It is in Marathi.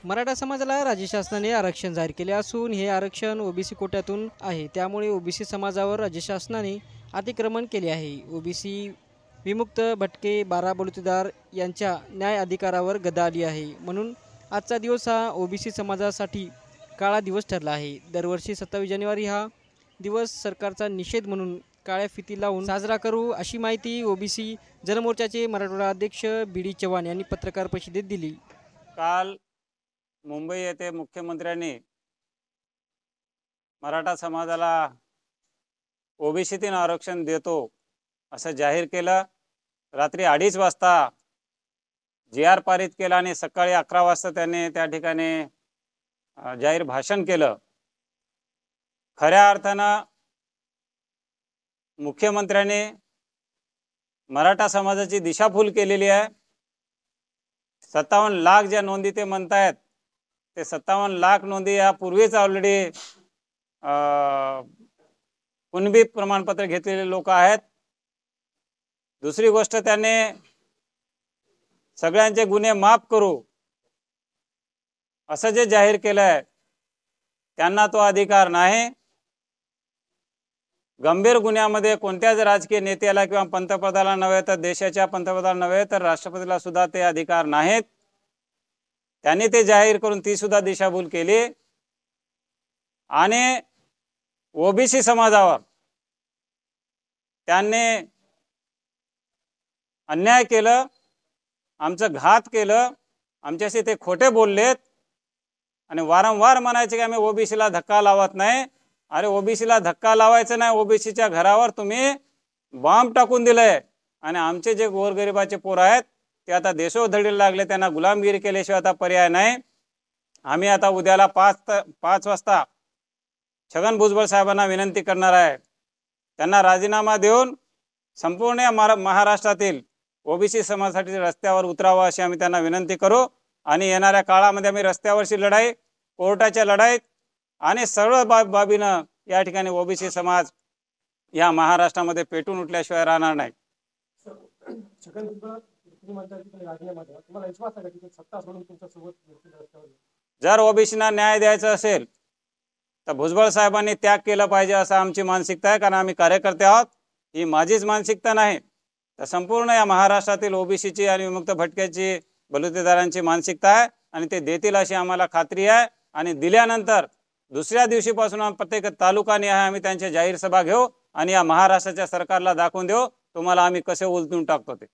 मराठा समाजाला राज्य शासनाने आरक्षण जाहीर केले असून हे आरक्षण ओबीसी कोट्यातून आहे। त्यामुळे ओबीसी समाजावर राज्य शासनाने अतिक्रमण केले आहे। ओबीसी विमुक्त भटके 12 बलुतेदार यांच्या न्याय अधिकारावर गदा आली आहे। म्हणून आजचा दिवस हा ओबीसी समाजासाठी काळा दिवस ठरला आहे। दरवर्षी 27 जानेवारी हा दिवस सरकारचा निषेध म्हणून काळ्या फिती लावून साजरा करू, अशी माहिती ओबीसी जनमोर्चाचे मराठवाडा अध्यक्ष बी.डी. चव्हाण यांनी पत्रकार परिषदेत दिली। काल मुंबई येथे मुख्यमंत्र्यांनी मराठा समाजाला ओबीसीतून आरक्षण देतो असं जाहीर केलं। रात्री 2:30 वाजता जी.आर. पारित केला आणि सकाळी 11 वाजता त्यांनी त्या ठिकाणी जाहीर भाषण केलं। खऱ्या अर्थानं मुख्यमंत्र्यांनी मराठा समाजाची दिशाभूल केलेली आहे। 57 लाख ज्या नोंदी ते म्हणतायत ते 57 लाख नोंदी यापूर्वीच ऑलरेडी कुणबी प्रमाणपत्र घेतलेले लोक आहेत। दुसरी गोष्ट, त्यांनी सगळ्यांचे गुन्हे माफ करू असं जे जाहीर केलंय त्यांना तो अधिकार नाही। गंभीर गुन्ह्यामध्ये कोणत्याच राजकीय नेत्याला किंवा पंतप्रधानाला नव्हे तर देशाच्या पंतप्रधानाला नव्हे तर राष्ट्रपतीला सुद्धा ते अधिकार नाहीत। त्यांनी ते जाहीर करून ती सुद्धा दिशाभूल केली आणि ओबीसी समाजावर त्यांनी अन्याय केलं, आमचं घात केलं, आमच्याशी ते खोटे बोललेत आणि वारंवार म्हणायचे की आम्ही ओबीसीला धक्का लावत नाही। अरे ओबीसीला धक्का लावायचं नाही, ओबीसीच्या घरावर तुम्ही बॉम्ब टाकून दिलंय आणि आमचे जे गोरगरिबाचे पोर आहेत ते आता देशोधडीला लागले, त्यांना गुलामगिरी केल्याशिवाय आता पर्याय नाही। आम्ही आता उद्याला 5 वाजता छगन भुजबळ साहेबांना विनंती करणार आहे, त्यांना राजीनामा देऊन संपूर्ण महाराष्ट्रातील ओबीसी समाजासाठी रस्त्यावर उतरावं अशी आम्ही त्यांना विनंती करू। आणि येणाऱ्या काळामध्ये आम्ही रस्त्यावरची लढाई, कोर्टाच्या लढाईत आणि सर्व बाबीनं या ठिकाणी ओबीसी समाज या महाराष्ट्रामध्ये पेटून उठल्याशिवाय राहणार नाही। जर ओबीसींना न्याय द्यायचा असेल तर भुजबळ साहेबांनी त्याग केला पाहिजे असं आमची मानसिकता आहे, कारण आम्ही कार्यकर्ते आहोत। ही माझीच मानसिकता नाही तर संपूर्ण या महाराष्ट्रातील ओबीसीची आणि विमुक्त भटक्याची बलुतेदारांची मानसिकता आहे आणि ते देतील अशी आम्हाला खात्री आहे। आणि दिल्यानंतर दुसऱ्या दिवशीपासून प्रत्येक तालुकानिहाय आम्ही त्यांच्या जाहीर सभा घेऊ आणि या महाराष्ट्राच्या सरकारला दाखवून देऊ तुम्हाला आम्ही कसे उलटून टाकतो ते।